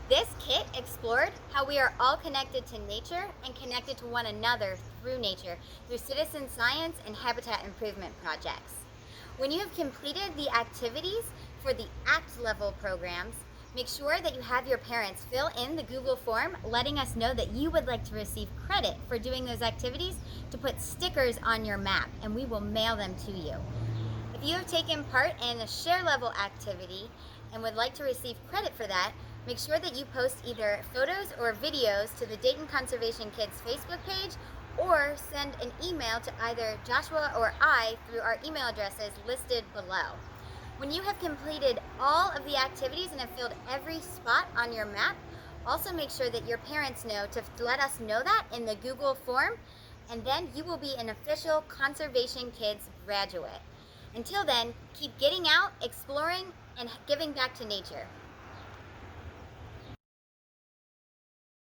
This kit explored how we are all connected to nature and connected to one another through nature, through citizen science and habitat improvement projects. When you have completed the activities for the ACT level programs, make sure that you have your parents fill in the Google form letting us know that you would like to receive credit for doing those activities to put stickers on your map, and we will mail them to you. If you have taken part in a share level activity and would like to receive credit for that, make sure that you post either photos or videos to the Dayton Conservation Kids Facebook page or send an email to either Joshua or I through our email addresses listed below. When you have completed all of the activities and have filled every spot on your map, also make sure that your parents know to let us know that in the Google form, and then you will be an official Conservation Kids graduate. Until then, keep getting out, exploring, and giving back to nature.